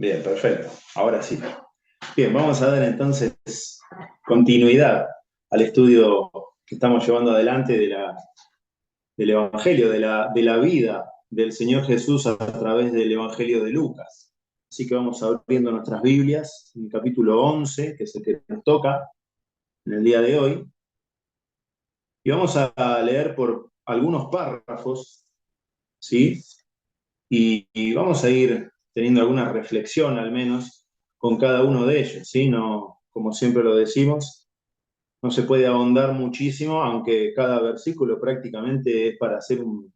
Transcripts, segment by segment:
Bien, perfecto. Ahora sí. Bien, vamos a dar entonces continuidad al estudio que estamos llevando adelante del Evangelio, de la vida del Señor Jesús a través del Evangelio de Lucas. Así que vamos abriendo nuestras Biblias en el capítulo 11, que es el que nos toca en el día de hoy, y vamos a leer por algunos párrafos, ¿sí? Y vamos a ir teniendo alguna reflexión al menos con cada uno de ellos, ¿sí? No, como siempre lo decimos, no se puede ahondar muchísimo, aunque cada versículo prácticamente es para hacer un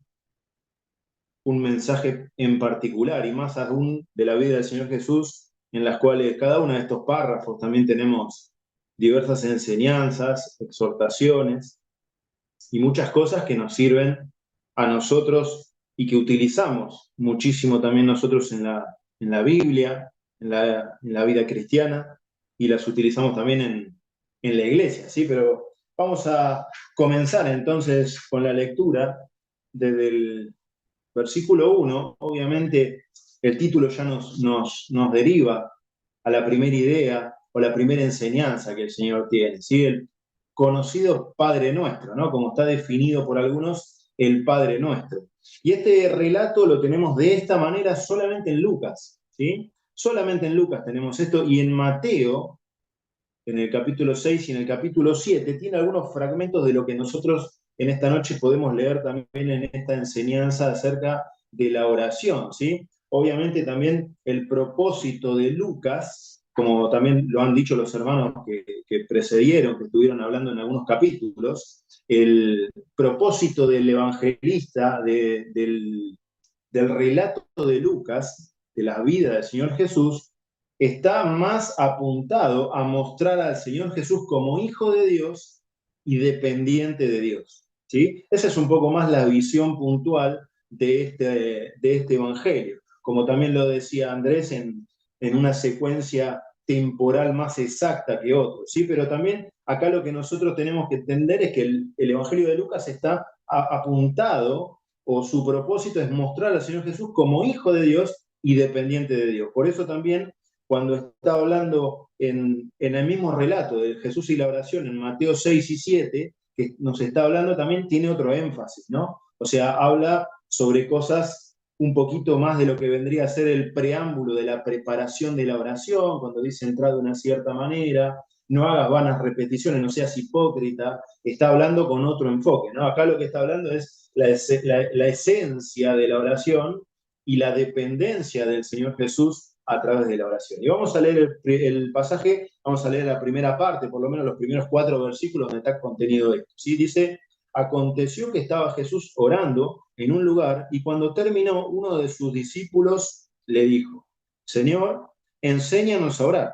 mensaje en particular, y más aún de la vida del Señor Jesús, en las cuales cada uno de estos párrafos también tenemos diversas enseñanzas, exhortaciones y muchas cosas que nos sirven a nosotros y que utilizamos muchísimo también nosotros en la Biblia, en la vida cristiana, y las utilizamos también en la iglesia, ¿sí? Pero vamos a comenzar entonces con la lectura desde el versículo 1. Obviamente el título ya nos deriva a la primera idea o la primera enseñanza que el Señor tiene, ¿sí? El conocido Padre Nuestro, ¿no? Como está definido por algunos, el Padre Nuestro. Y este relato lo tenemos de esta manera solamente en Lucas, ¿sí? Solamente en Lucas tenemos esto, y en Mateo, en el capítulo 6 y en el capítulo 7, tiene algunos fragmentos de lo que nosotros en esta noche podemos leer también en esta enseñanza acerca de la oración, ¿sí? Obviamente también el propósito de Lucas, como también lo han dicho los hermanos que precedieron, que estuvieron hablando en algunos capítulos, el propósito del evangelista, del relato de Lucas, de la vida del Señor Jesús, está más apuntado a mostrar al Señor Jesús como hijo de Dios y dependiente de Dios, ¿sí? Esa es un poco más la visión puntual de este evangelio, como también lo decía Andrés en una secuencia temporal más exacta que otros, ¿sí? Pero también acá lo que nosotros tenemos que entender es que el evangelio de Lucas está apuntado, o su propósito es mostrar al Señor Jesús como hijo de Dios y dependiente de Dios. Por eso también cuando está hablando en el mismo relato de Jesús y la oración en Mateo 6 y 7, que nos está hablando, también tiene otro énfasis, ¿no? O sea, habla sobre cosas un poquito más de lo que vendría a ser el preámbulo de la preparación de la oración, cuando dice entrar de una cierta manera, no hagas vanas repeticiones, no seas hipócrita, está hablando con otro enfoque, ¿no? Acá lo que está hablando es la esencia de la oración y la dependencia del Señor Jesús a través de la oración. Y vamos a leer el pasaje, vamos a leer la primera parte, por lo menos los primeros 4 versículos donde está contenido esto, ¿sí? Dice: aconteció que estaba Jesús orando en un lugar, y cuando terminó, uno de sus discípulos le dijo: Señor, enséñanos a orar,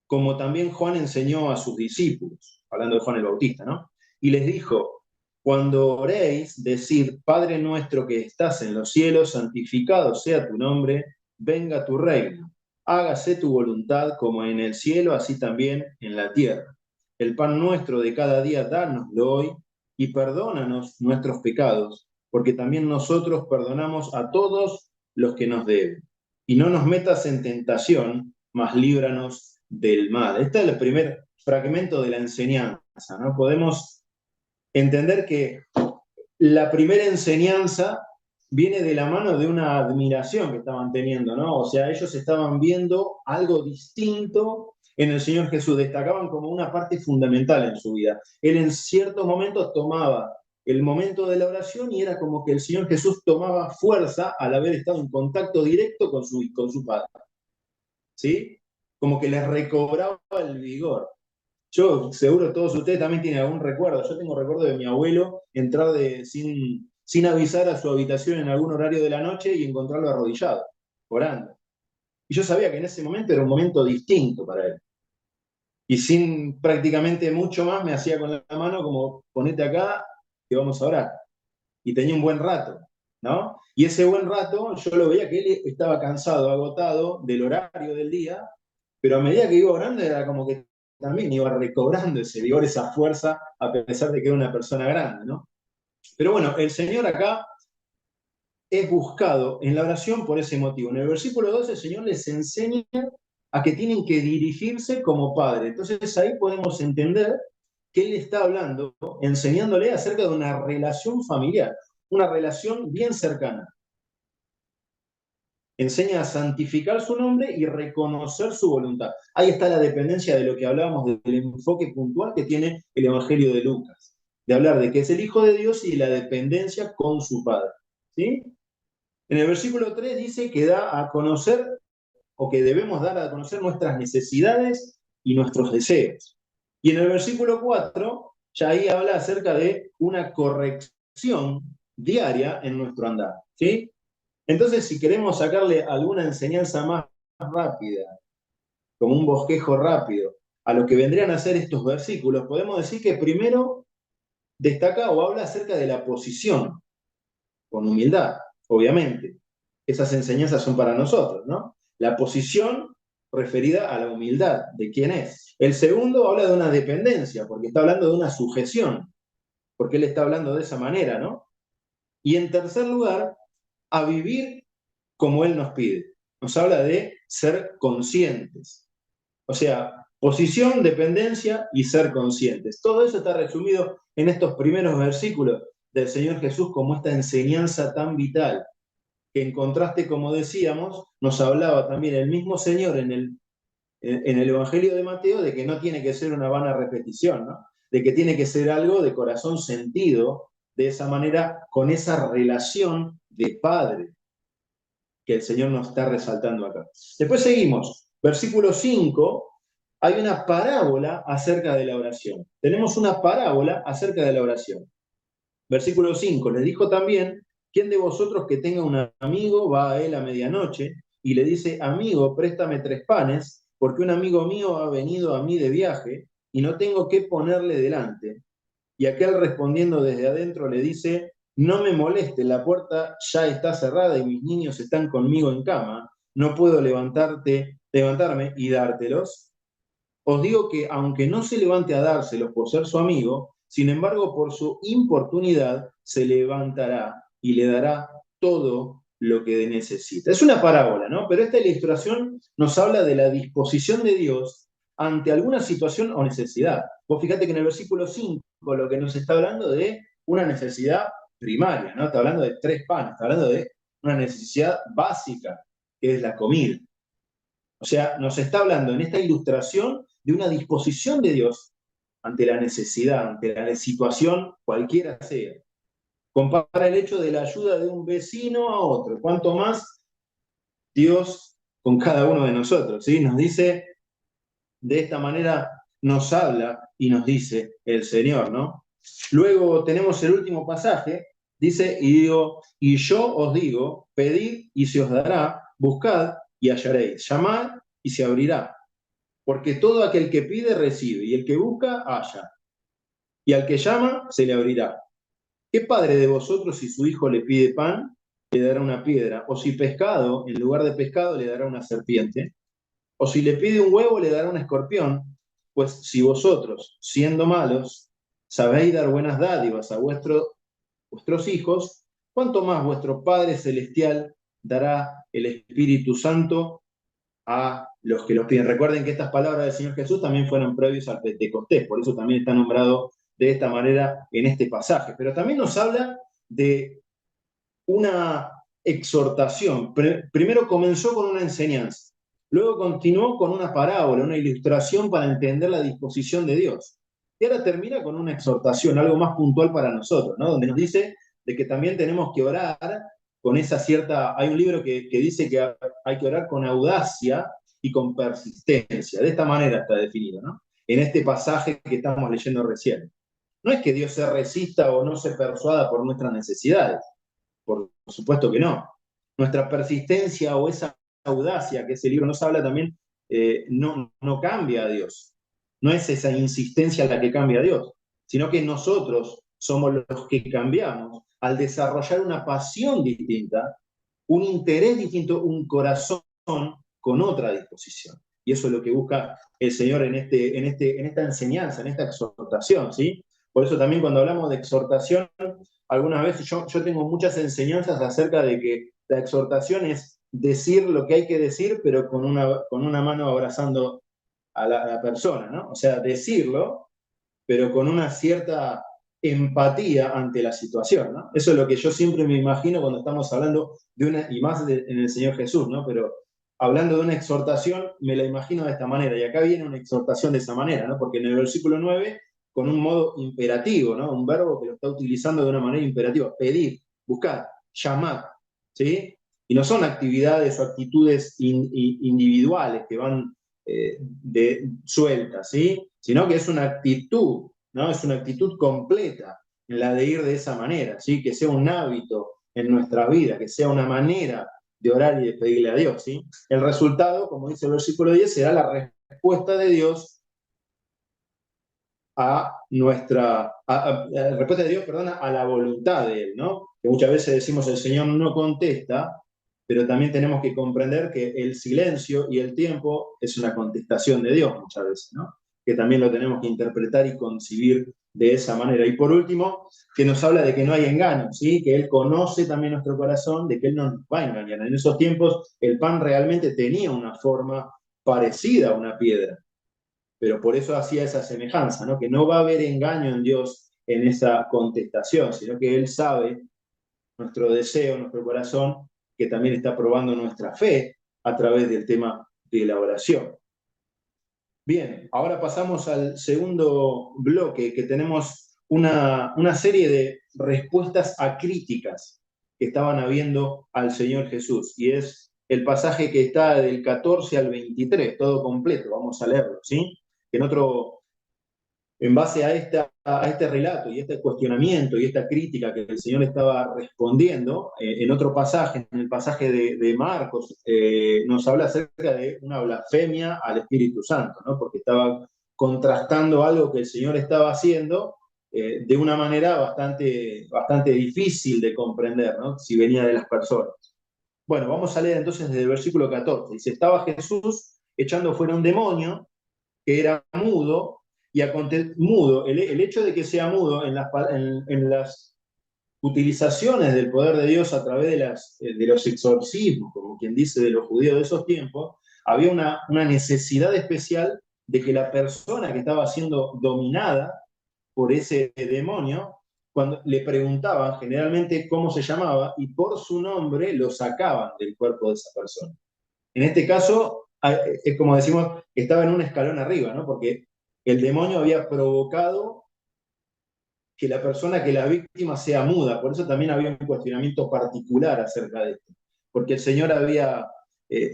como también Juan enseñó a sus discípulos, hablando de Juan el Bautista, ¿no? Y les dijo: cuando oréis, decid: Padre nuestro que estás en los cielos, santificado sea tu nombre, venga tu reino, hágase tu voluntad como en el cielo, así también en la tierra. El pan nuestro de cada día, dánoslo hoy, y perdónanos nuestros pecados, porque también nosotros perdonamos a todos los que nos deben. Y no nos metas en tentación, mas líbranos del mal. Este es el primer fragmento de la enseñanza, ¿no? Podemos entender que la primera enseñanza viene de la mano de una admiración que estaban teniendo, ¿no? O sea, ellos estaban viendo algo distinto en el Señor Jesús, destacaban como una parte fundamental en su vida. Él en ciertos momentos tomaba el momento de la oración y era como que el Señor Jesús tomaba fuerza al haber estado en contacto directo con su Padre, ¿sí? Como que les recobraba el vigor. Yo, seguro todos ustedes también tienen algún recuerdo. Yo tengo recuerdo de mi abuelo entrar sin avisar a su habitación en algún horario de la noche y encontrarlo arrodillado, orando. Y yo sabía que en ese momento era un momento distinto para él. Y sin prácticamente mucho más me hacía con la mano como: ponete acá, que vamos a orar. Y tenía un buen rato, ¿no? Y ese buen rato yo lo veía que él estaba cansado, agotado del horario del día, pero a medida que iba orando era como que también iba recobrando ese vigor, esa fuerza, a pesar de que era una persona grande, ¿no? Pero bueno, el Señor acá es buscado en la oración por ese motivo. En el versículo 12 el Señor les enseña a que tienen que dirigirse como padre. Entonces ahí podemos entender que Él está hablando, enseñándole acerca de una relación familiar, una relación bien cercana. Enseña a santificar su nombre y reconocer su voluntad. Ahí está la dependencia de lo que hablábamos del enfoque puntual que tiene el Evangelio de Lucas, de hablar de que es el Hijo de Dios y la dependencia con su Padre. ¿Sí? En el versículo 3 dice que da a conocer, o que debemos dar a conocer nuestras necesidades y nuestros deseos. Y en el versículo 4, ya ahí habla acerca de una corrección diaria en nuestro andar. ¿Sí? Entonces, si queremos sacarle alguna enseñanza más rápida, como un bosquejo rápido, a lo que vendrían a ser estos versículos, podemos decir que primero destaca o habla acerca de la posición, con humildad, obviamente. Esas enseñanzas son para nosotros, ¿no? La posición referida a la humildad de quién es. El segundo habla de una dependencia, porque está hablando de una sujeción, porque él está hablando de esa manera, ¿no? Y en tercer lugar, a vivir como Él nos pide. Nos habla de ser conscientes. O sea, posición, dependencia y ser conscientes. Todo eso está resumido en estos primeros versículos del Señor Jesús como esta enseñanza tan vital, que en contraste, como decíamos, nos hablaba también el mismo Señor en el Evangelio de Mateo de que no tiene que ser una vana repetición, ¿no? De que tiene que ser algo de corazón sentido, de esa manera, con esa relación de padre que el Señor nos está resaltando acá. Después seguimos. Versículo 5, hay una parábola acerca de la oración. Tenemos una parábola acerca de la oración. Versículo 5, les dijo también, ¿quién de vosotros que tenga un amigo va a él a medianoche y le dice, amigo, préstame 3 panes, porque un amigo mío ha venido a mí de viaje y no tengo qué ponerle delante? Y aquel respondiendo desde adentro le dice, no me moleste, la puerta ya está cerrada y mis niños están conmigo en cama, no puedo levantarme y dártelos. Os digo que aunque no se levante a dárselos por ser su amigo, sin embargo por su importunidad se levantará y le dará todo lo que necesita. Es una parábola, ¿no? Pero esta ilustración nos habla de la disposición de Dios ante alguna situación o necesidad. Vos fíjate que en el versículo 5 lo que nos está hablando de una necesidad primaria, ¿no? Está hablando de 3 panes, está hablando de una necesidad básica, que es la comida. O sea, nos está hablando en esta ilustración de una disposición de Dios ante la necesidad, ante la situación cualquiera sea. Compara el hecho de la ayuda de un vecino a otro. Cuanto más Dios con cada uno de nosotros, ¿sí? Nos dice, de esta manera nos habla y nos dice el Señor, ¿no? Luego tenemos el último pasaje, dice, y yo os digo, pedid y se os dará, buscad y hallaréis, llamad y se abrirá. Porque todo aquel que pide recibe, y el que busca halla, y al que llama se le abrirá. ¿Qué padre de vosotros, si su hijo le pide pan, le dará una piedra? O si pescado, en lugar de pescado, le dará una serpiente? O si le pide un huevo, le dará un escorpión. Pues si vosotros, siendo malos, sabéis dar buenas dádivas a vuestros hijos, ¿cuánto más vuestro Padre Celestial dará el Espíritu Santo a los que los piden? Recuerden que estas palabras del Señor Jesús también fueron previos al Pentecostés, por eso también está nombrado de esta manera en este pasaje. Pero también nos habla de una exhortación. Primero comenzó con una enseñanza, luego continuó con una parábola, una ilustración para entender la disposición de Dios. Y ahora termina con una exhortación, algo más puntual para nosotros, ¿no? Donde nos dice de que también tenemos que orar con esa cierta... Hay un libro que dice que hay que orar con audacia y con persistencia. De esta manera está definido, ¿no? En este pasaje que estamos leyendo recién. No es que Dios se resista o no se persuada por nuestras necesidades. Por supuesto que no. Nuestra persistencia o esa audacia que ese libro nos habla también no cambia a Dios. No es esa insistencia la que cambia a Dios, sino que nosotros somos los que cambiamos al desarrollar una pasión distinta, un interés distinto, un corazón con otra disposición. Y eso es lo que busca el Señor en esta enseñanza, en esta exhortación, ¿sí? Por eso también cuando hablamos de exhortación, algunas veces yo tengo muchas enseñanzas acerca de que la exhortación es decir lo que hay que decir, pero con una mano abrazando a la persona, ¿no? O sea, decirlo, pero con una cierta empatía ante la situación, ¿no? Eso es lo que yo siempre me imagino cuando estamos hablando de una, y más en el Señor Jesús, ¿no? Pero hablando de una exhortación, me la imagino de esta manera, y acá viene una exhortación de esa manera, ¿no? Porque en el versículo 9, con un modo imperativo, ¿no? Un verbo que lo está utilizando de una manera imperativa, pedir, buscar, llamar, ¿sí? Y no son actividades o actitudes individuales que van sueltas, ¿sí? Sino que es una actitud, ¿no? Es una actitud completa en la de ir de esa manera, ¿sí? Que sea un hábito en nuestra vida, que sea una manera de orar y de pedirle a Dios, ¿sí? El resultado, como dice el versículo 10, será la respuesta de Dios a nuestra, la respuesta de Dios, perdona, a la voluntad de Él, ¿no? Que muchas veces decimos el Señor no contesta, pero también tenemos que comprender que el silencio y el tiempo es una contestación de Dios muchas veces, ¿no? Que también lo tenemos que interpretar y concebir de esa manera. Y por último, que nos habla de que no hay engaño, ¿sí? Que Él conoce también nuestro corazón, de que Él no nos va a engañar. En esos tiempos el pan realmente tenía una forma parecida a una piedra, pero por eso hacía esa semejanza, ¿no? Que no va a haber engaño en Dios en esa contestación, sino que Él sabe nuestro deseo, nuestro corazón, que también está probando nuestra fe a través del tema de la oración. Bien, ahora pasamos al segundo bloque, que tenemos una serie de respuestas a críticas que estaban habiendo al Señor Jesús, y es el pasaje que está del 14 al 23, todo completo, vamos a leerlo, ¿sí? En otro, en base a este relato y este cuestionamiento y esta crítica que el Señor estaba respondiendo, en otro pasaje, en el pasaje de Marcos, nos habla acerca de una blasfemia al Espíritu Santo, ¿no? Porque estaba contrastando algo que el Señor estaba haciendo de una manera bastante difícil de comprender, ¿no? Si venía de las personas. Bueno, vamos a leer entonces desde el versículo 14. Dice, estaba Jesús echando fuera un demonio que era mudo, y mudo, el hecho de que sea mudo en las utilizaciones del poder de Dios a través de los exorcismos, como quien dice de los judíos de esos tiempos, había una necesidad especial de que la persona que estaba siendo dominada por ese demonio, cuando le preguntaban generalmente cómo se llamaba, y por su nombre lo sacaban del cuerpo de esa persona. En este caso, es como decimos, estaba en un escalón arriba, ¿no? Porque el demonio había provocado que la persona, que la víctima sea muda. Por eso también había un cuestionamiento particular acerca de esto. Porque el Señor había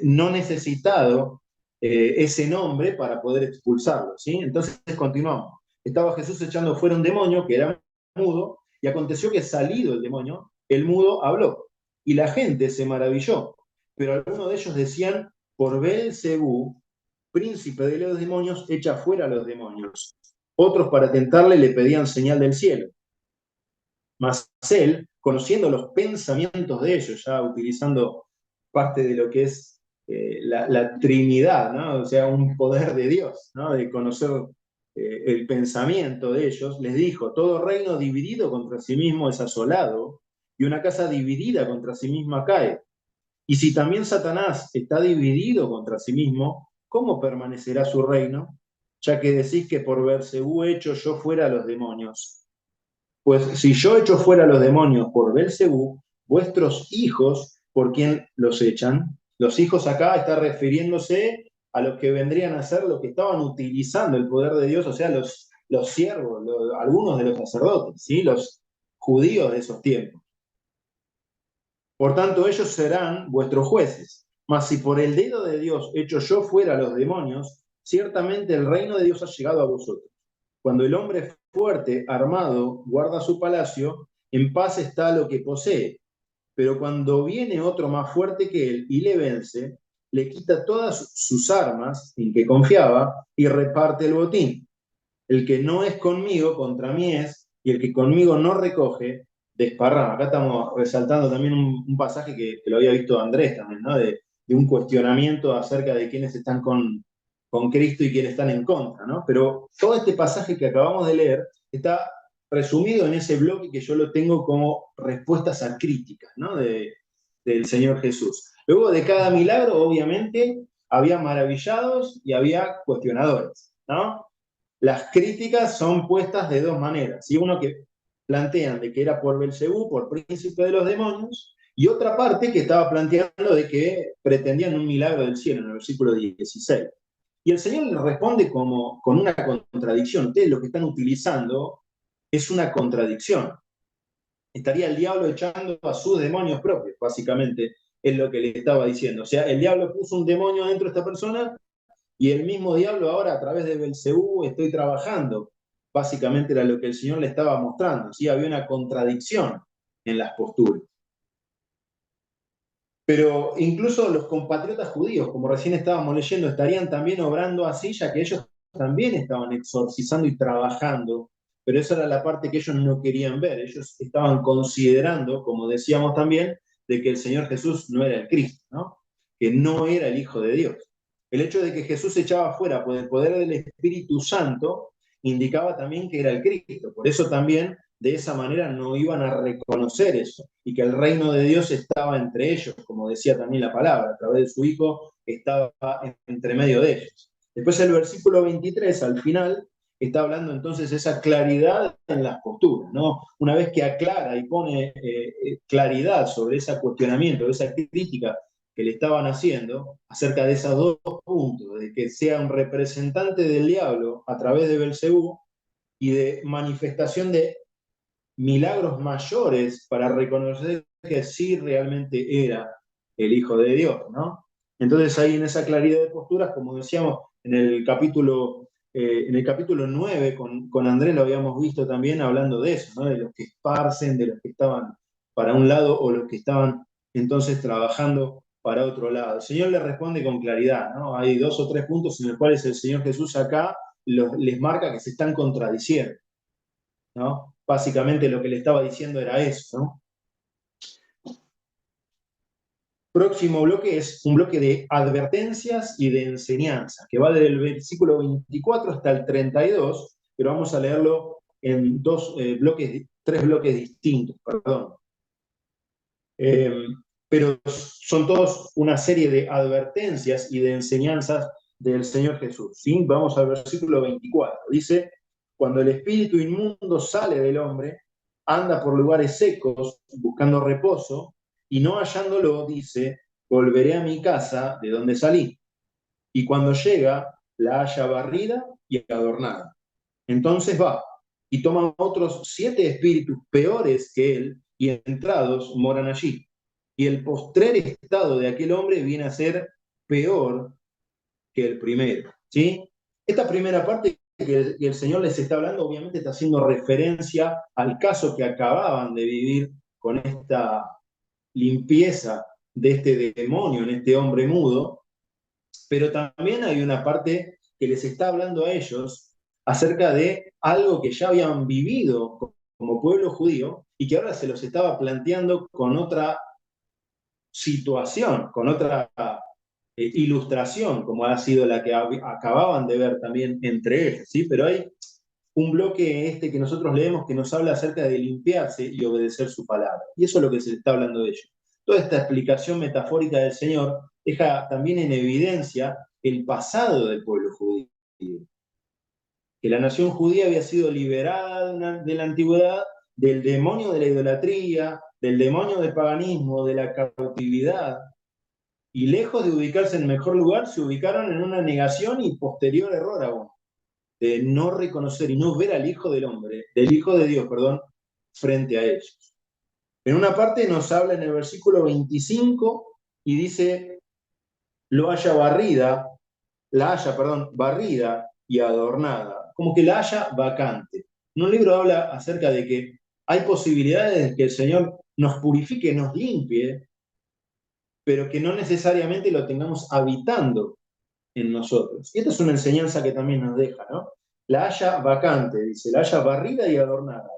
no necesitado ese nombre para poder expulsarlo, ¿sí? Entonces continuamos. Estaba Jesús echando fuera un demonio que era mudo, y aconteció que salido el demonio, el mudo habló, y la gente se maravilló. Pero algunos de ellos decían, por Beelzebú, príncipe de los demonios, echa fuera a los demonios. Otros, para tentarle, le pedían señal del cielo. Mas él, conociendo los pensamientos de ellos, ya utilizando parte de lo que es la Trinidad, ¿no? O sea, un poder de Dios, ¿no? De conocer el pensamiento de ellos, les dijo, todo reino dividido contra sí mismo es asolado, y una casa dividida contra sí misma cae. Y si también Satanás está dividido contra sí mismo, ¿cómo permanecerá su reino? Ya que decís que por Beelzebú echo yo fuera a los demonios. Pues si yo echo fuera a los demonios por Beelzebú, vuestros hijos, ¿por quién los echan? Los hijos acá está refiriéndose a los que vendrían a ser los que estaban utilizando el poder de Dios, o sea, los siervos, algunos de los sacerdotes, ¿sí? Los judíos de esos tiempos. Por tanto, ellos serán vuestros jueces. Mas si por el dedo de Dios echo yo fuera a los demonios, ciertamente el reino de Dios ha llegado a vosotros. Cuando el hombre fuerte, armado, guarda su palacio, en paz está lo que posee. Pero cuando viene otro más fuerte que él y le vence, le quita todas sus armas en que confiaba y reparte el botín. El que no es conmigo, contra mí es, y el que conmigo no recoge, desparrama. Acá estamos resaltando también un pasaje que lo había visto Andrés también, ¿no? De un cuestionamiento acerca de quiénes están con Cristo y quiénes están en contra, ¿no? Pero todo este pasaje que acabamos de leer está resumido en ese bloque que yo lo tengo como respuestas a críticas, ¿no? Del Señor Jesús. Luego de cada milagro, obviamente, había maravillados y había cuestionadores, ¿no? Las críticas son puestas de dos maneras. Y uno que plantean de que era por Belcebú, por príncipe de los demonios, y otra parte que estaba planteando de que pretendían un milagro del cielo, en el versículo 16. Y el Señor le responde como, con una contradicción. Ustedes lo que están utilizando es una contradicción. Estaría el diablo echando a sus demonios propios, básicamente, es lo que le estaba diciendo. O sea, el diablo puso un demonio dentro de esta persona y el mismo diablo ahora a través de Belcebú estoy trabajando. Básicamente era lo que el Señor le estaba mostrando. ¿Sí? Había una contradicción en las posturas. Pero incluso los compatriotas judíos, como recién estábamos leyendo, estarían también obrando así, ya que ellos también estaban exorcizando y trabajando, pero esa era la parte que ellos no querían ver. Ellos estaban considerando, como decíamos también, de que el Señor Jesús no era el Cristo, ¿no? Que no era el Hijo de Dios. El hecho de que Jesús se echaba fuera por el poder del Espíritu Santo indicaba también que era el Cristo. Por eso también de esa manera no iban a reconocer eso, y que el reino de Dios estaba entre ellos, como decía también la palabra, a través de su Hijo estaba entre medio de ellos. Después el versículo 23, al final, está hablando entonces de esa claridad en las posturas, ¿no? Una vez que aclara y pone claridad sobre ese cuestionamiento, esa crítica que le estaban haciendo acerca de esos dos puntos, de que sea un representante del diablo a través de Belcebú y de manifestación de milagros mayores para reconocer que sí realmente era el Hijo de Dios, ¿no? Entonces ahí en esa claridad de posturas, como decíamos en el capítulo 9 con Andrés lo habíamos visto también hablando de eso, ¿no? De los que esparcen, de los que estaban para un lado o los que estaban entonces trabajando para otro lado. El Señor le responde con claridad, ¿no? Hay dos o tres puntos en los cuales el Señor Jesús acá les marca que se están contradiciendo, ¿no? Básicamente lo que le estaba diciendo era eso, ¿no? Próximo bloque es un bloque de advertencias y de enseñanza, que va desde el versículo 24 hasta el 32, pero vamos a leerlo en tres bloques distintos, perdón. Pero son todos una serie de advertencias y de enseñanzas del Señor Jesús, ¿sí? Vamos al versículo 24, dice, cuando el espíritu inmundo sale del hombre, anda por lugares secos buscando reposo, y no hallándolo, dice, volveré a mi casa de donde salí. Y cuando llega, la halla barrida y adornada. Entonces va y toma otros 7 espíritus peores que él, y entrados moran allí. Y el postrer estado de aquel hombre viene a ser peor que el primero. ¿Sí? Esta primera parte que el Señor les está hablando, obviamente está haciendo referencia al caso que acababan de vivir con esta limpieza de este demonio en este hombre mudo, pero también hay una parte que les está hablando a ellos acerca de algo que ya habían vivido como pueblo judío y que ahora se los estaba planteando con otra situación, con otra ilustración, como ha sido la que acababan de ver también entre ellos, ¿sí? Pero hay un bloque este que nosotros leemos que nos habla acerca de limpiarse y obedecer su palabra. Y eso es lo que se está hablando de ellos. Toda esta explicación metafórica del Señor deja también en evidencia el pasado del pueblo judío. Que la nación judía había sido liberada de la antigüedad del demonio de la idolatría, del demonio del paganismo, de la cautividad, y lejos de ubicarse en mejor lugar, se ubicaron en una negación y posterior error aún, de no reconocer y no ver al Hijo del Hombre, del Hijo de Dios, perdón, frente a ellos. En una parte nos habla en el versículo 25 y dice, lo haya barrida, la haya, perdón, barrida y adornada, como que la haya vacante. En un libro habla acerca de que hay posibilidades de que el Señor nos purifique, nos limpie, pero que no necesariamente lo tengamos habitando en nosotros. Y esta es una enseñanza que también nos deja, ¿no? La haya vacante, dice, la haya barrida y adornada.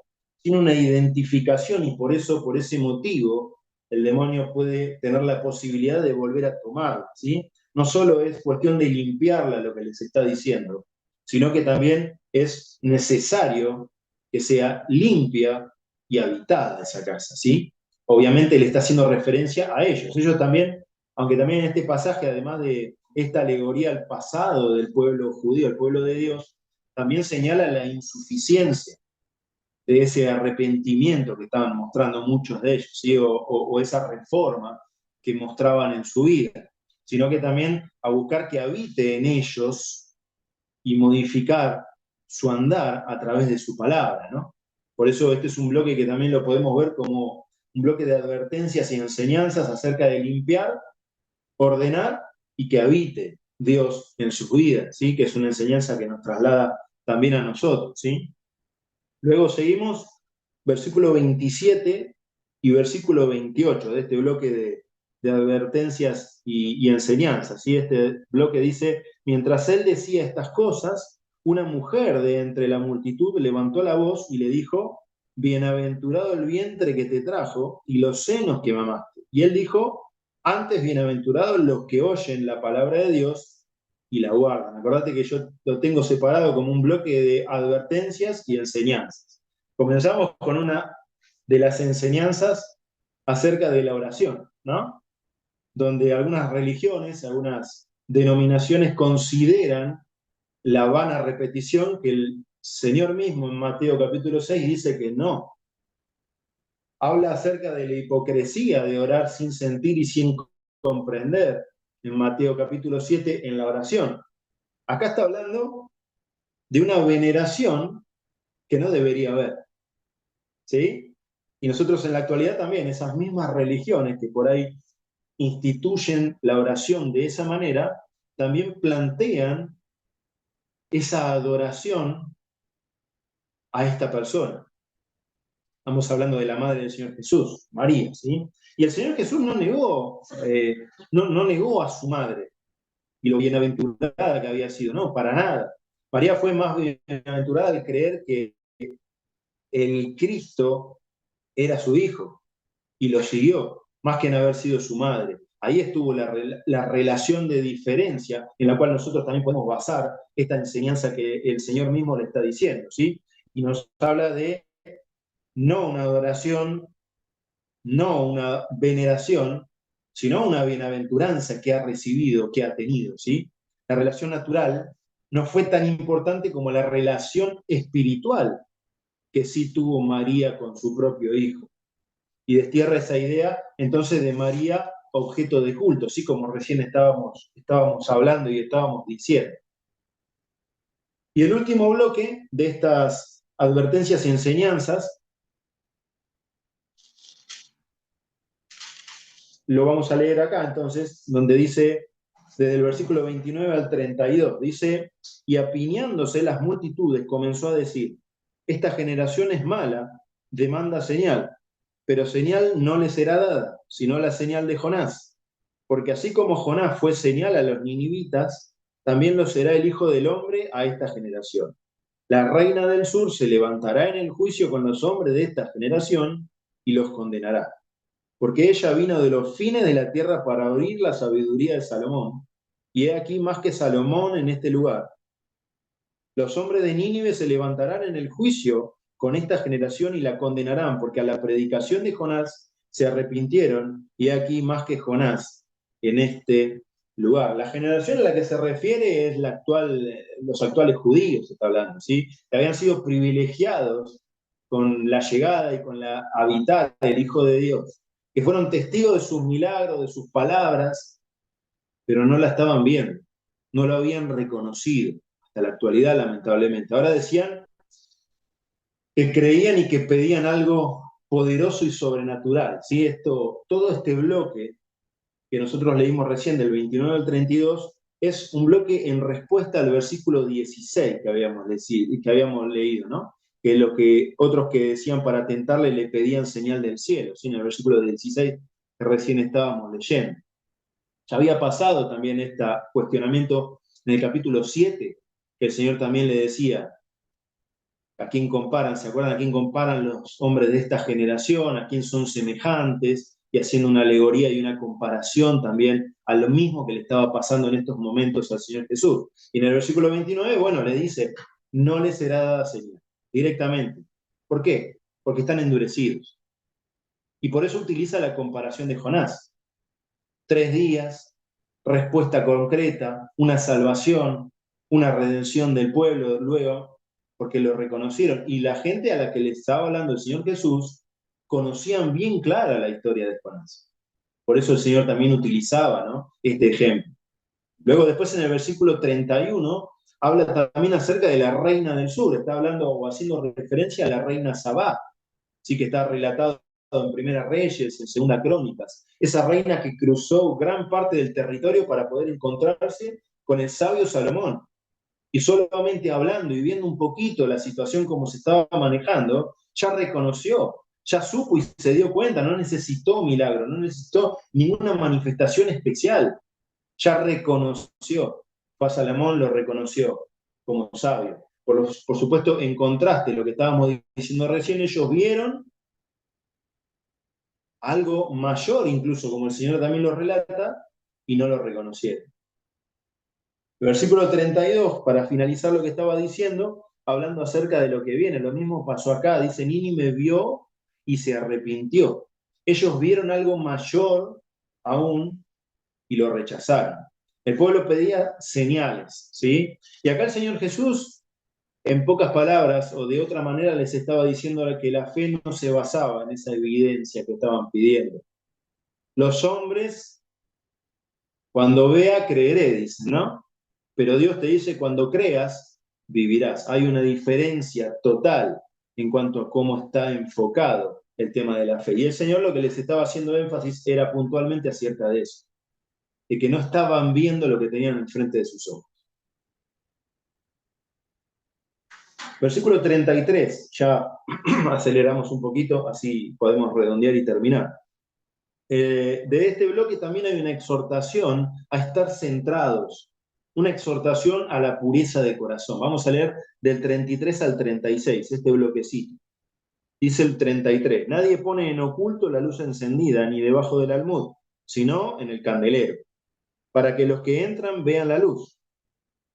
Tiene una identificación y por eso, por ese motivo, el demonio puede tener la posibilidad de volver a tomarla, ¿sí? No solo es cuestión de limpiarla lo que les está diciendo, sino que también es necesario que sea limpia y habitada esa casa, ¿sí? Obviamente le está haciendo referencia a ellos. Ellos también, aunque también en este pasaje, además de esta alegoría al pasado del pueblo judío, el pueblo de Dios, también señala la insuficiencia de ese arrepentimiento que estaban mostrando muchos de ellos, ¿sí? O esa reforma que mostraban en su vida, sino que también a buscar que habite en ellos y modificar su andar a través de su palabra, ¿no? Por eso este es un bloque que también lo podemos ver como un bloque de advertencias y enseñanzas acerca de limpiar, ordenar y que habite Dios en sus vidas, ¿sí? Que es una enseñanza que nos traslada también a nosotros, ¿sí? Luego seguimos versículo 27 y versículo 28 de este bloque de advertencias y enseñanzas, ¿sí? Este bloque dice, mientras él decía estas cosas, una mujer de entre la multitud levantó la voz y le dijo, bienaventurado el vientre que te trajo y los senos que mamaste. Y él dijo, antes bienaventurados los que oyen la palabra de Dios y la guardan. Acordate que yo lo tengo separado como un bloque de advertencias y enseñanzas. Comenzamos con una de las enseñanzas acerca de la oración, ¿no? Donde algunas religiones, algunas denominaciones consideran la vana repetición que el Señor mismo en Mateo capítulo 6 dice que no. Habla acerca de la hipocresía de orar sin sentir y sin comprender en Mateo capítulo 7 en la oración. Acá está hablando de una veneración que no debería haber, ¿sí? Y nosotros en la actualidad también, esas mismas religiones que por ahí instituyen la oración de esa manera, también plantean esa adoración a esta persona. Estamos hablando de la madre del Señor Jesús, María, ¿sí? Y el Señor Jesús no negó a su madre y lo bienaventurada que había sido, no, para nada. María fue más bienaventurada al creer que el Cristo era su hijo y lo siguió, más que en haber sido su madre. Ahí estuvo la relación de diferencia en la cual nosotros también podemos basar esta enseñanza que el Señor mismo le está diciendo, ¿sí? Y nos habla de no una adoración, no una veneración, sino una bienaventuranza que ha recibido, que ha tenido, ¿sí? La relación natural no fue tan importante como la relación espiritual que sí tuvo María con su propio hijo. Y destierra esa idea entonces de María objeto de culto, así como recién estábamos hablando y estábamos diciendo. Y el último bloque de estas advertencias y enseñanzas lo vamos a leer acá entonces, donde dice, desde el versículo 29 al 32, dice, y apiñándose las multitudes comenzó a decir, esta generación es mala, demanda señal, pero señal no le será dada, sino la señal de Jonás. Porque así como Jonás fue señal a los ninivitas, también lo será el Hijo del Hombre a esta generación. La reina del sur se levantará en el juicio con los hombres de esta generación y los condenará. Porque ella vino de los fines de la tierra para oír la sabiduría de Salomón. Y he aquí más que Salomón en este lugar. Los hombres de Nínive se levantarán en el juicio con esta generación y la condenarán, porque a la predicación de Jonás se arrepintieron, y aquí más que Jonás en este lugar. La generación a la que se refiere es los actuales judíos, está hablando, ¿sí? Que habían sido privilegiados con la llegada y con la habitada del Hijo de Dios, que fueron testigos de sus milagros, de sus palabras, pero no la estaban viendo, no lo habían reconocido hasta la actualidad, lamentablemente. Ahora decían que creían y que pedían algo poderoso y sobrenatural. ¿Sí? Todo este bloque que nosotros leímos recién, del 29 al 32, es un bloque en respuesta al versículo 16 que habíamos leído, ¿no? Que es lo que otros que decían para tentarle le pedían señal del cielo, ¿sí? En el versículo 16 que recién estábamos leyendo. Ya había pasado también este cuestionamiento en el capítulo 7, que el Señor también le decía, ¿a quién comparan? ¿Se acuerdan a quién comparan los hombres de esta generación? ¿A quién son semejantes? Y haciendo una alegoría y una comparación también a lo mismo que le estaba pasando en estos momentos al Señor Jesús. Y en el versículo 29, bueno, le dice, no le será dada señal, directamente. ¿Por qué? Porque están endurecidos. Y por eso utiliza la comparación de Jonás. 3 días, respuesta concreta, una salvación, una redención del pueblo luego, porque lo reconocieron. Y la gente a la que le estaba hablando el Señor Jesús conocían bien clara la historia de Jonás. Por eso el Señor también utilizaba, ¿no?, este ejemplo. Luego después en el versículo 31 habla también acerca de la reina del sur, está hablando o haciendo referencia a la reina Sabá, sí, que está relatado en Primera Reyes, en Segunda Crónicas, esa reina que cruzó gran parte del territorio para poder encontrarse con el sabio Salomón. Y solamente hablando y viendo un poquito la situación como se estaba manejando, ya reconoció, ya supo y se dio cuenta, no necesitó milagro, no necesitó ninguna manifestación especial, ya reconoció. Paz Salomón lo reconoció como sabio. Por supuesto, en contraste, lo que estábamos diciendo recién, ellos vieron algo mayor, incluso como el Señor también lo relata, y no lo reconocieron. Versículo 32, para finalizar lo que estaba diciendo, hablando acerca de lo que viene. Lo mismo pasó acá, dice, Nínive vio y se arrepintió. Ellos vieron algo mayor aún y lo rechazaron. El pueblo pedía señales, ¿sí? Y acá el Señor Jesús, en pocas palabras o de otra manera, les estaba diciendo que la fe no se basaba en esa evidencia que estaban pidiendo. Los hombres, cuando vea, creeré, dicen, ¿no? Pero Dios te dice, cuando creas, vivirás. Hay una diferencia total en cuanto a cómo está enfocado el tema de la fe. Y el Señor lo que les estaba haciendo énfasis era puntualmente acerca de eso, de que no estaban viendo lo que tenían enfrente de sus ojos. Versículo 33, ya aceleramos un poquito, así podemos redondear y terminar. De este bloque también hay una exhortación a estar centrados, una exhortación a la pureza de corazón. Vamos a leer del 33 al 36, este bloquecito. Dice el 33, nadie pone en oculto la luz encendida ni debajo del almud, sino en el candelero, para que los que entran vean la luz.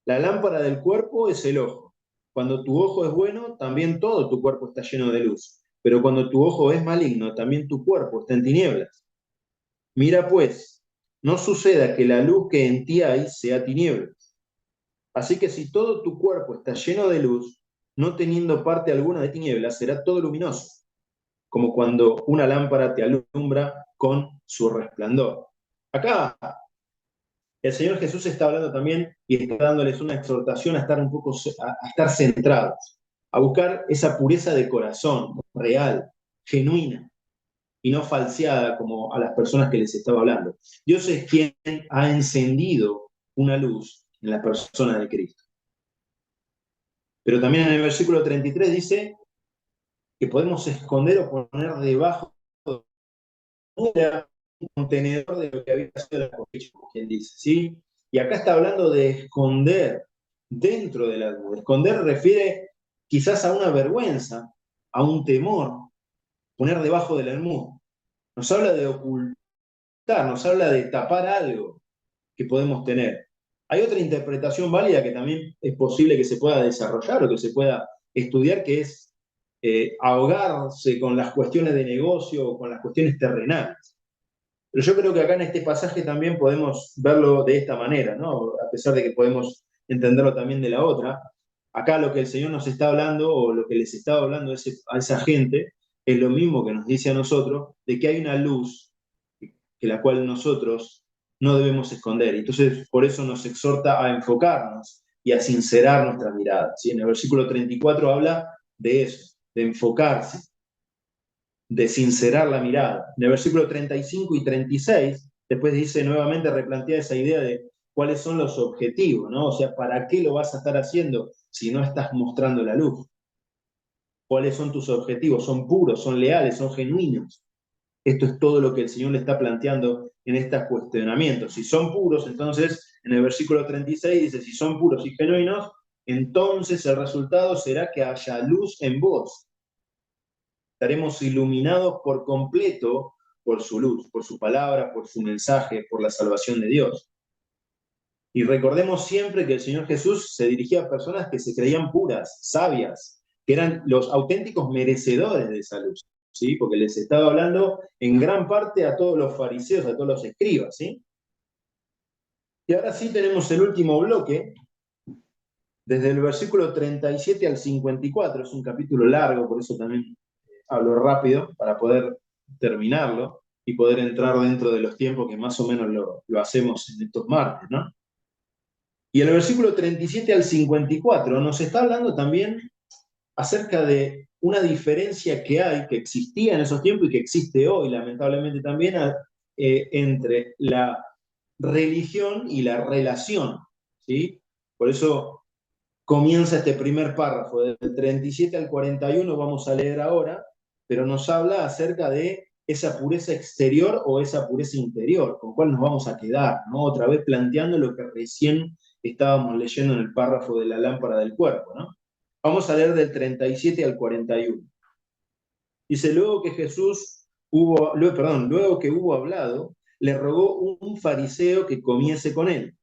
La lámpara del cuerpo es el ojo. Cuando tu ojo es bueno, también todo tu cuerpo está lleno de luz. Pero cuando tu ojo es maligno, también tu cuerpo está en tinieblas. Mira pues, no suceda que la luz que en ti hay sea tinieblas. Así que si todo tu cuerpo está lleno de luz, no teniendo parte alguna de tinieblas, será todo luminoso, como cuando una lámpara te alumbra con su resplandor. Acá el Señor Jesús está hablando también y está dándoles una exhortación a estar un poco, a estar centrados, a buscar esa pureza de corazón, real, genuina, y no falseada como a las personas que les estaba hablando. Dios es quien ha encendido una luz en la persona de Cristo. Pero también en el versículo 33 dice que podemos esconder o poner debajo de un contenedor de lo que había sido la cosecha, como quien dice, ¿sí? Y acá está hablando de esconder dentro de la luz. Esconder refiere quizás a una vergüenza, a un temor, poner debajo del almud. Nos habla de ocultar, nos habla de tapar algo que podemos tener. Hay otra interpretación válida que también es posible que se pueda desarrollar o que se pueda estudiar, que es ahogarse con las cuestiones de negocio o con las cuestiones terrenales. Pero yo creo que acá en este pasaje también podemos verlo de esta manera, ¿no? A pesar de que podemos entenderlo también de la otra. Acá lo que el Señor nos está hablando, o lo que les estaba hablando a esa gente, es lo mismo que nos dice a nosotros, de que hay una luz que la cual nosotros no debemos esconder. Entonces, por eso nos exhorta a enfocarnos y a sincerar nuestra mirada. ¿Sí? En el versículo 34 habla de eso, de enfocarse, de sincerar la mirada. En el versículo 35 y 36, después dice nuevamente, replantea esa idea de cuáles son los objetivos, ¿no? O sea, ¿para qué lo vas a estar haciendo si no estás mostrando la luz? ¿Cuáles son tus objetivos? ¿Son puros, son leales, son genuinos? Esto es todo lo que el Señor le está planteando en estos cuestionamientos. Si son puros, entonces, en el versículo 36 dice, si son puros y genuinos, entonces el resultado será que haya luz en vos. Estaremos iluminados por completo por su luz, por su palabra, por su mensaje, por la salvación de Dios. Y recordemos siempre que el Señor Jesús se dirigía a personas que se creían puras, sabias, que eran los auténticos merecedores de esa luz, ¿sí? Porque les estaba hablando en gran parte a todos los fariseos, a todos los escribas, ¿sí? Y ahora sí tenemos el último bloque, desde el versículo 37 al 54, es un capítulo largo, por eso también hablo rápido, para poder terminarlo y poder entrar dentro de los tiempos que más o menos lo hacemos en estos martes, ¿no? Y el versículo 37 al 54 nos está hablando también acerca de una diferencia que hay, que existía en esos tiempos y que existe hoy, lamentablemente también, entre la religión y la relación, ¿sí? Por eso comienza este primer párrafo, del 37 al 41, vamos a leer ahora, pero nos habla acerca de esa pureza exterior o esa pureza interior, con cuál nos vamos a quedar, ¿no? Otra vez planteando lo que recién estábamos leyendo en el párrafo de la lámpara del cuerpo, ¿no? Vamos a leer del 37 al 41. Dice, luego que hubo hablado, le rogó un fariseo que comiese con él.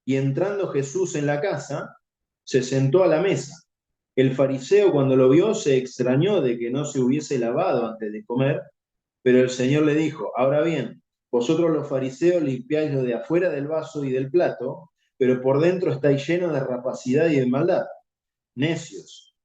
Y entrando Jesús en la casa, se sentó a la mesa. El fariseo, cuando lo vio, se extrañó de que no se hubiese lavado antes de comer, pero el Señor le dijo, ahora bien, vosotros los fariseos limpiáis lo de afuera del vaso y del plato, pero por dentro estáis llenos de rapacidad y de maldad. Necios.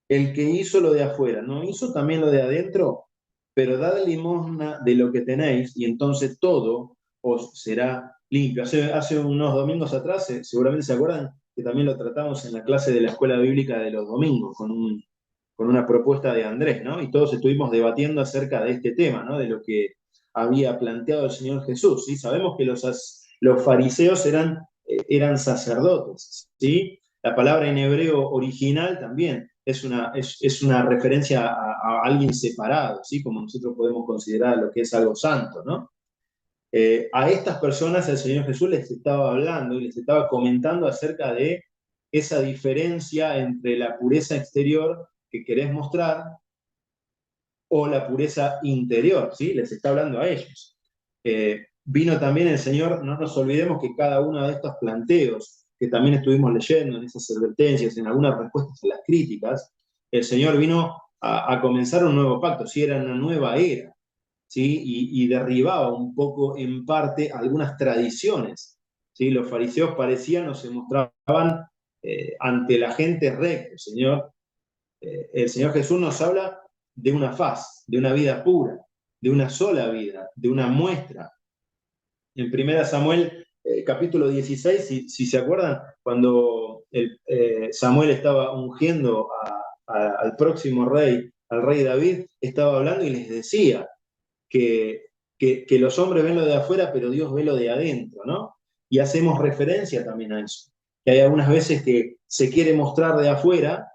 El que hizo lo de afuera, ¿no hizo también lo de adentro? Pero dad limosna de lo que tenéis, y entonces todo os será limpio. Hace unos domingos atrás, seguramente se acuerdan que también lo tratamos en la clase de la escuela bíblica de los domingos, con una propuesta de Andrés, ¿no? Y todos estuvimos debatiendo acerca de este tema, ¿no? De lo que había planteado el Señor Jesús, ¿sí? Sabemos que los fariseos eran sacerdotes, ¿sí? La palabra en hebreo original también es una referencia a alguien separado, ¿sí? Como nosotros podemos considerar lo que es algo santo, ¿no? A estas personas el Señor Jesús les estaba hablando y les estaba comentando acerca de esa diferencia entre la pureza exterior que querés mostrar o la pureza interior, ¿sí? Les está hablando a ellos. Vino también el Señor, no nos olvidemos que cada uno de estos planteos que también estuvimos leyendo en esas advertencias, en algunas respuestas a las críticas, el Señor vino a comenzar un nuevo pacto, si era una nueva era, ¿sí? Y derribaba un poco en parte algunas tradiciones, ¿sí? Los fariseos parecían o se mostraban ante la gente rectos, Señor. El Señor Jesús nos habla de una faz, de una vida pura, de una sola vida, de una muestra. En 1 Samuel capítulo 16, si se acuerdan, cuando Samuel estaba ungiendo al próximo rey, al rey David, estaba hablando y les decía que los hombres ven lo de afuera, pero Dios ve lo de adentro, ¿no? Y hacemos referencia también a eso. Que hay algunas veces que se quiere mostrar de afuera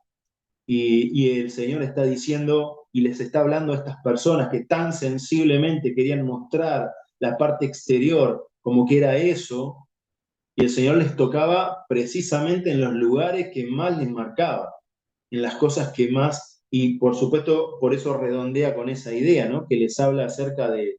y el Señor está diciendo y les está hablando a estas personas que tan sensiblemente querían mostrar la parte exterior como que era eso, y el Señor les tocaba precisamente en los lugares que más les marcaba, en las cosas que más, y por supuesto por eso redondea con esa idea, ¿no? Que les habla acerca de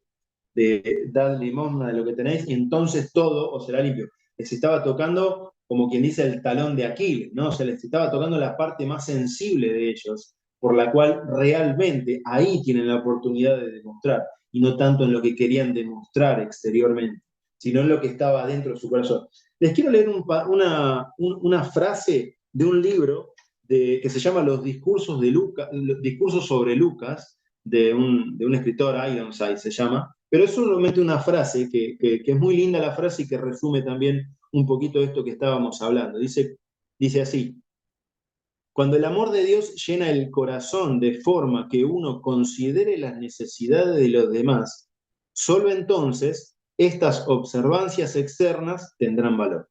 dar limosna de lo que tenéis y entonces todo os será limpio. Les estaba tocando, como quien dice, el talón de Aquiles, ¿no? O sea, les estaba tocando la parte más sensible de ellos, por la cual realmente ahí tienen la oportunidad de demostrar, y no tanto en lo que querían demostrar exteriormente, sino en lo que estaba dentro de su corazón. Les quiero leer una frase de un libro que se llama Los discursos de Lucas, discursos sobre Lucas, de un escritor, Ironside se llama, pero es solamente una frase que es muy linda la frase y que resume también un poquito esto que estábamos hablando. Dice así, cuando el amor de Dios llena el corazón de forma que uno considere las necesidades de los demás, solo entonces estas observancias externas tendrán valor.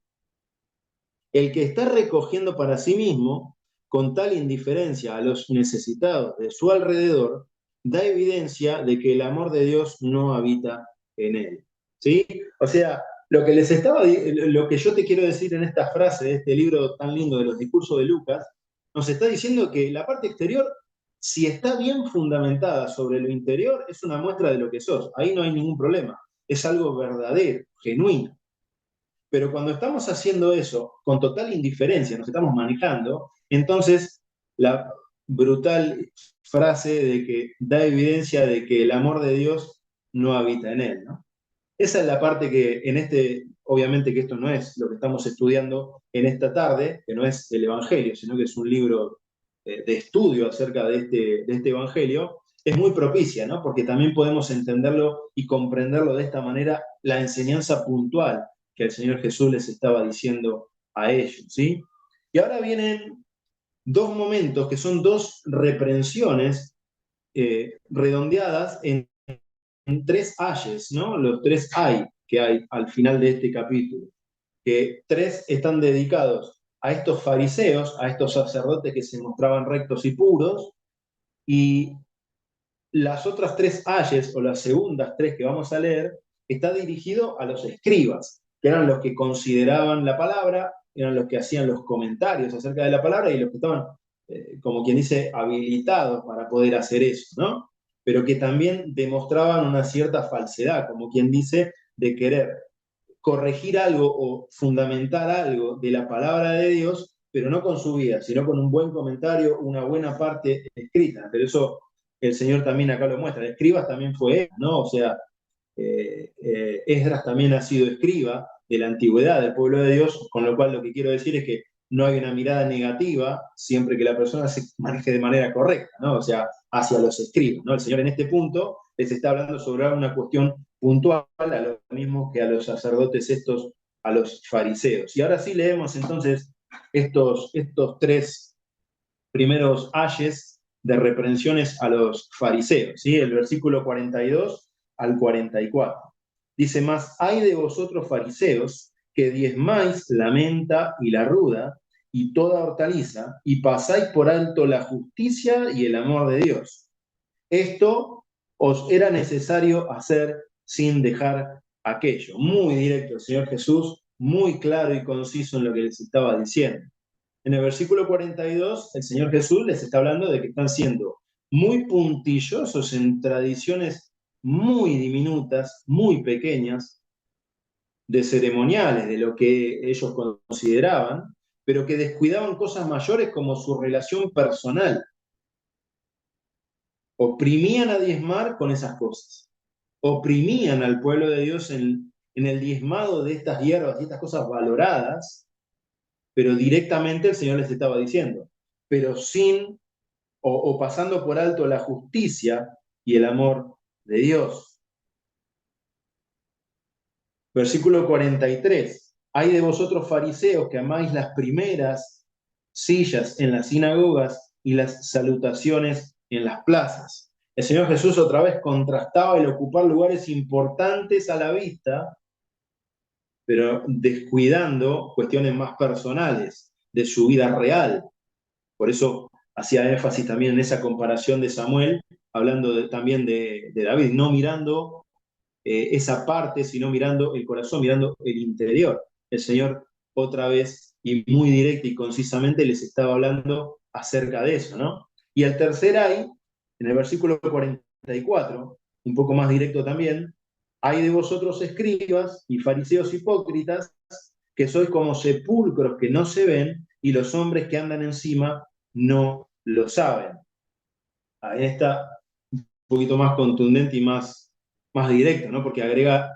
El que está recogiendo para sí mismo, con tal indiferencia a los necesitados de su alrededor, da evidencia de que el amor de Dios no habita en él. ¿Sí? O sea, lo que yo te quiero decir en esta frase de este libro tan lindo de los discursos de Lucas, nos está diciendo que la parte exterior, si está bien fundamentada sobre lo interior, es una muestra de lo que sos. Ahí no hay ningún problema. Es algo verdadero, genuino. Pero cuando estamos haciendo eso con total indiferencia, nos estamos manejando, entonces brutal frase de que da evidencia de que el amor de Dios no habita en él, ¿no? Esa es la parte que en obviamente que esto no es lo que estamos estudiando en esta tarde, que no es el Evangelio, sino que es un libro de estudio acerca de este Evangelio, es muy propicia, ¿no? Porque también podemos entenderlo y comprenderlo de esta manera, la enseñanza puntual que el Señor Jesús les estaba diciendo a ellos, ¿sí? Y ahora vienen dos momentos que son dos reprensiones redondeadas en tres ayes, ¿no? Los tres ay que hay al final de este capítulo, que tres están dedicados a estos fariseos, a estos sacerdotes que se mostraban rectos y puros, y las otras tres ayes, o las segundas tres que vamos a leer, está dirigido a los escribas, que eran los que consideraban la palabra, eran los que hacían los comentarios acerca de la palabra y los que estaban, como quien dice, habilitados para poder hacer eso, ¿no? Pero que también demostraban una cierta falsedad, como quien dice, de querer corregir algo o fundamentar algo de la palabra de Dios, pero no con su vida, sino con un buen comentario, una buena parte escrita. Pero eso el Señor también acá lo muestra. Escribas también fue él, ¿no? O sea, Esdras también ha sido escriba de la antigüedad del pueblo de Dios, con lo cual lo que quiero decir es que no hay una mirada negativa siempre que la persona se maneje de manera correcta, ¿no? O sea, hacia los escribas, ¿no? El Señor en este punto les está hablando sobre una cuestión puntual, a lo mismo que a los sacerdotes estos, a los fariseos. Y ahora sí leemos entonces estos tres primeros ayes de reprensiones a los fariseos, ¿sí? El versículo 42 al 44. Dice más, hay de vosotros fariseos que diezmáis la menta y la ruda y toda hortaliza y pasáis por alto la justicia y el amor de Dios. Esto os era necesario hacer sin dejar aquello. Muy directo el Señor Jesús, muy claro y conciso en lo que les estaba diciendo. En el versículo 42, el Señor Jesús les está hablando de que están siendo muy puntillosos en tradiciones muy diminutas, muy pequeñas, de ceremoniales, de lo que ellos consideraban, pero que descuidaban cosas mayores como su relación personal. Oprimían a diezmar con esas cosas. Oprimían al pueblo de Dios en el diezmado de estas hierbas y estas cosas valoradas, pero directamente el Señor les estaba diciendo, pero sin o pasando por alto la justicia y el amor de Dios. Versículo 43. Hay de vosotros fariseos que amáis las primeras sillas en las sinagogas y las salutaciones en las plazas. El Señor Jesús otra vez contrastaba el ocupar lugares importantes a la vista, pero descuidando cuestiones más personales de su vida real. Por eso hacía énfasis también en esa comparación de Samuel, hablando también de David, no mirando esa parte, sino mirando el corazón, mirando el interior. El Señor otra vez y muy directa y concisamente les estaba hablando acerca de eso, ¿no? Y el tercer hay, en el versículo 44, un poco más directo también, hay de vosotros escribas y fariseos hipócritas que sois como sepulcros que no se ven y los hombres que andan encima no lo saben. Ahí está un poquito más contundente y más directo, ¿no? Porque agrega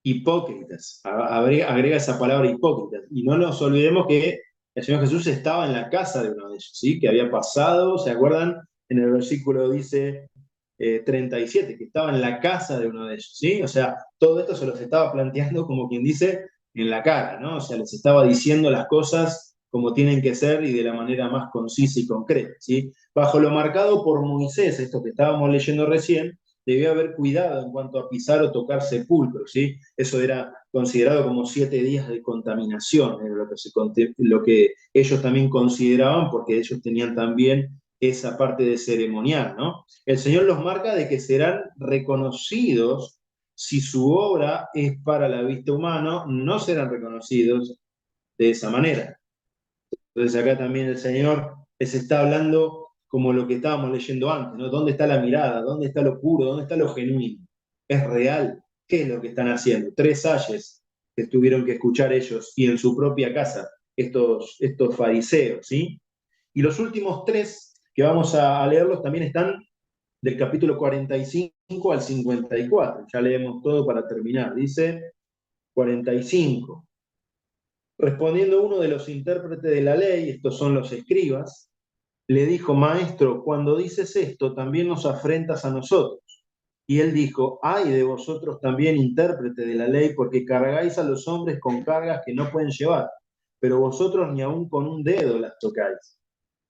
hipócritas, agrega esa palabra hipócritas. Y no nos olvidemos que el Señor Jesús estaba en la casa de uno de ellos, ¿sí? Que había pasado, ¿se acuerdan? En el versículo dice 37, que estaba en la casa de uno de ellos, ¿sí? O sea, todo esto se los estaba planteando como quien dice en la cara, ¿no? O sea, les estaba diciendo las cosas como tienen que ser y de la manera más concisa y concreta, ¿sí? Bajo lo marcado por Moisés, esto que estábamos leyendo recién, debió haber cuidado en cuanto a pisar o tocar sepulcros, ¿sí? Eso era considerado como 7 días de contaminación, era lo que ellos también consideraban, porque ellos tenían también esa parte de ceremonial, ¿no? El Señor los marca de que serán reconocidos si su obra es para la vista humana, no serán reconocidos de esa manera. Entonces acá también el Señor les está hablando como lo que estábamos leyendo antes, ¿no? ¿Dónde está la mirada? ¿Dónde está lo puro? ¿Dónde está lo genuino? ¿Es real? ¿Qué es lo que están haciendo? 3 ayes que tuvieron que escuchar ellos y en su propia casa, estos fariseos, ¿sí? Y los últimos tres que vamos a leerlos también están del capítulo 45 al 54. Ya leemos todo para terminar. Dice 45. Respondiendo uno de los intérpretes de la ley, estos son los escribas, le dijo: Maestro, cuando dices esto, también nos afrentas a nosotros. Y él dijo: ay de vosotros también, intérprete de la ley, porque cargáis a los hombres con cargas que no pueden llevar, pero vosotros ni aun con un dedo las tocáis.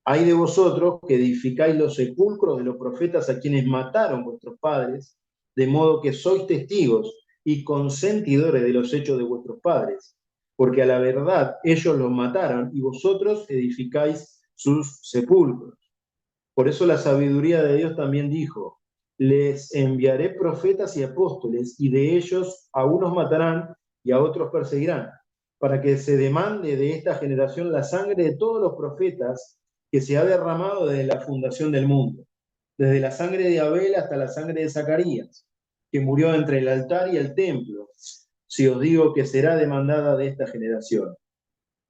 Ay de vosotros que edificáis los sepulcros de los profetas a quienes mataron vuestros padres, de modo que sois testigos y consentidores de los hechos de vuestros padres, porque a la verdad ellos los mataron y vosotros edificáis sus sepulcros. Por eso la sabiduría de Dios también dijo: les enviaré profetas y apóstoles, y de ellos a unos matarán y a otros perseguirán, para que se demande de esta generación la sangre de todos los profetas que se ha derramado desde la fundación del mundo, desde la sangre de Abel hasta la sangre de Zacarías, que murió entre el altar y el templo, si os digo que será demandada de esta generación.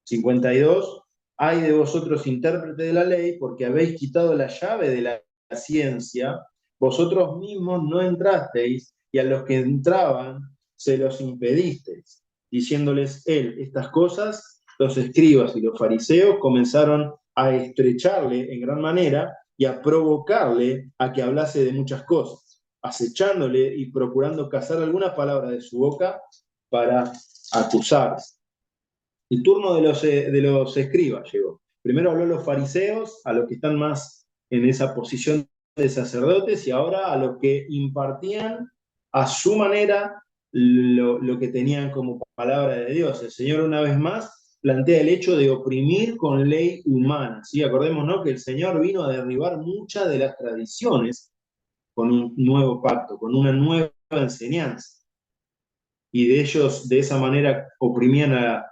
52. Ay de vosotros, intérprete de la ley, porque habéis quitado la llave de la ciencia, vosotros mismos no entrasteis, y a los que entraban se los impedisteis. Diciéndoles él estas cosas, los escribas y los fariseos comenzaron a estrecharle en gran manera y a provocarle a que hablase de muchas cosas, acechándole y procurando cazar alguna palabra de su boca para acusarle. El turno de los escribas llegó. Primero habló a los fariseos, a los que están más en esa posición de sacerdotes, y ahora a los que impartían a su manera lo que tenían como palabra de Dios. El Señor una vez más plantea el hecho de oprimir con ley humana. ¿Sí? Acordémonos que el Señor vino a derribar muchas de las tradiciones con un nuevo pacto, con una nueva enseñanza. Y de ellos, de esa manera, oprimían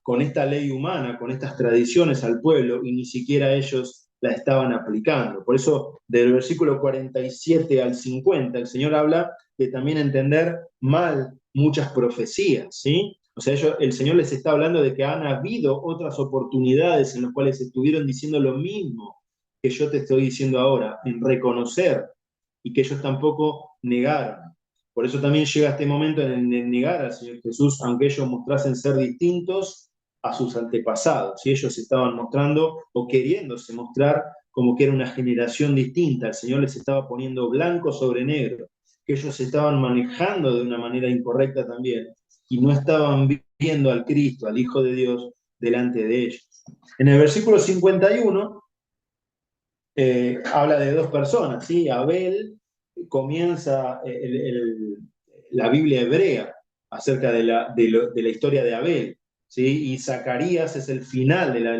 con esta ley humana, con estas tradiciones al pueblo, y ni siquiera ellos la estaban aplicando. Por eso, del versículo 47 al 50, el Señor habla de también entender mal muchas profecías, ¿sí? O sea, el Señor les está hablando de que han habido otras oportunidades en las cuales estuvieron diciendo lo mismo que yo te estoy diciendo ahora, en reconocer, y que ellos tampoco negaron. Por eso también llega este momento en el negar al Señor Jesús, aunque ellos mostrasen ser distintos a sus antepasados. Y ellos estaban mostrando o queriéndose mostrar como que era una generación distinta. El Señor les estaba poniendo blanco sobre negro, que ellos se estaban manejando de una manera incorrecta también, y no estaban viendo al Cristo, al Hijo de Dios, delante de ellos. En el versículo 51 habla de dos personas, ¿sí? Abel comienza la Biblia hebrea acerca de la historia de Abel, ¿sí? Y Zacarías es el final de la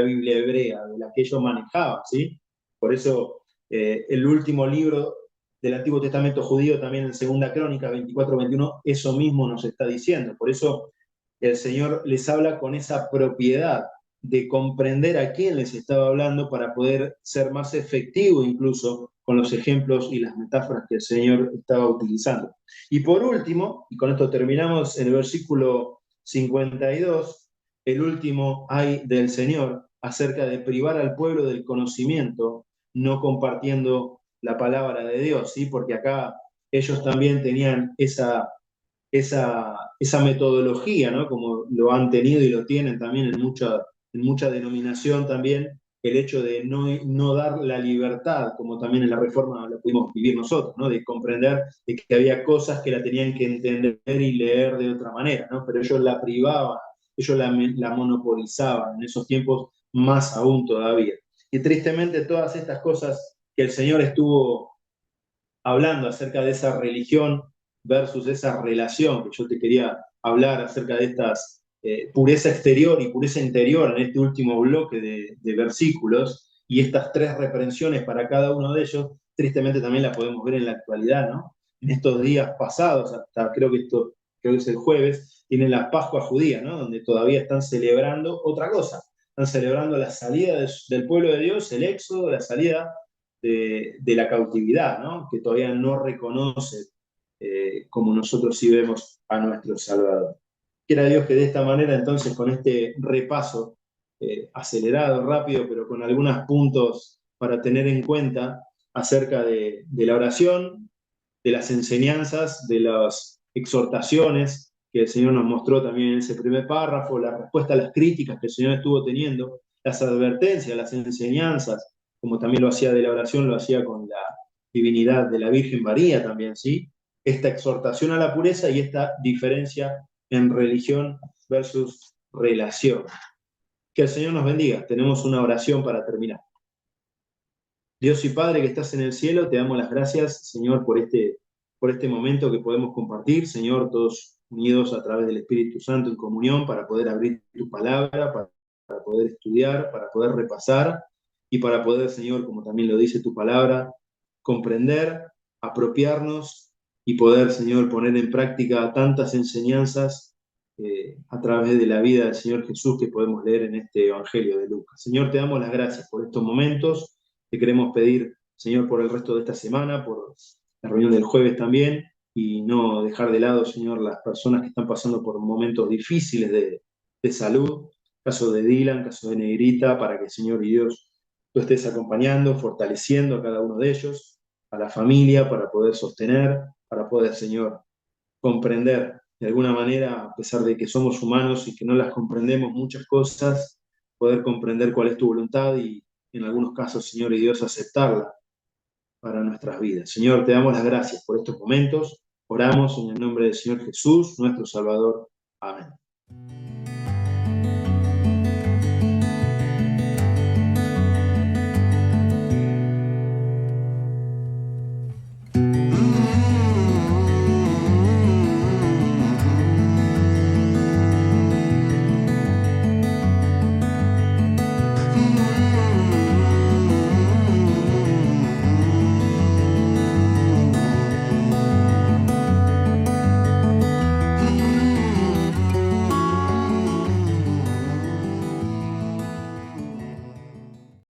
Biblia hebrea, de la que ellos manejaban, ¿sí? Por eso el último libro del Antiguo Testamento judío, también en Segunda Crónica 24-21, eso mismo nos está diciendo. Por eso el Señor les habla con esa propiedad de comprender a quién les estaba hablando para poder ser más efectivo incluso con los ejemplos y las metáforas que el Señor estaba utilizando. Y por último, y con esto terminamos, en el versículo 52, el último ay del Señor acerca de privar al pueblo del conocimiento, no compartiendo la palabra de Dios, ¿sí? Porque acá ellos también tenían esa metodología, ¿no? Como lo han tenido y lo tienen también en mucha denominación también, el hecho de no dar la libertad, como también en la Reforma lo pudimos vivir nosotros, ¿no? De comprender de que había cosas que la tenían que entender y leer de otra manera, ¿no? Pero ellos la privaban, ellos la monopolizaban, en esos tiempos más aún todavía. Y tristemente todas estas cosas que el Señor estuvo hablando acerca de esa religión versus esa relación, que yo te quería hablar acerca de estas pureza exterior y pureza interior en este último bloque de versículos, y estas tres reprensiones para cada uno de ellos, tristemente también la podemos ver en la actualidad, ¿no? En estos días pasados, hasta creo que es el jueves, tienen la Pascua judía, ¿no? Donde todavía están celebrando otra cosa, están celebrando la salida del pueblo de Dios, el éxodo, la salida de la cautividad, ¿no? Que todavía no reconoce como nosotros sí vemos a nuestro Salvador. Quiera Dios que de esta manera, entonces, con este repaso acelerado, rápido, pero con algunos puntos para tener en cuenta acerca de la oración, de las enseñanzas, de las exhortaciones que el Señor nos mostró también en ese primer párrafo, la respuesta a las críticas que el Señor estuvo teniendo, las advertencias, las enseñanzas, como también lo hacía de la oración, lo hacía con la divinidad de la Virgen María también, ¿sí? Esta exhortación a la pureza y esta diferencia en religión versus relación. Que el Señor nos bendiga. Tenemos una oración para terminar. Dios y Padre que estás en el cielo, te damos las gracias, Señor, por este momento que podemos compartir, Señor, todos unidos a través del Espíritu Santo en comunión para poder abrir tu palabra, para poder estudiar, para poder repasar y para poder, Señor, como también lo dice tu palabra, comprender, apropiarnos y poder, Señor, poner en práctica tantas enseñanzas a través de la vida del Señor Jesús que podemos leer en este Evangelio de Lucas. Señor, te damos las gracias por estos momentos. Te queremos pedir, Señor, por el resto de esta semana, por la reunión del jueves también, y no dejar de lado, Señor, las personas que están pasando por momentos difíciles de salud, caso de Dylan, caso de Negrita, para que, Señor y Dios, tú estés acompañando, fortaleciendo a cada uno de ellos, a la familia, para poder sostener, para poder, Señor, comprender de alguna manera, a pesar de que somos humanos y que no las comprendemos muchas cosas, poder comprender cuál es tu voluntad y en algunos casos, Señor y Dios, aceptarla para nuestras vidas. Señor, te damos las gracias por estos momentos. Oramos en el nombre del Señor Jesús, nuestro Salvador. Amén.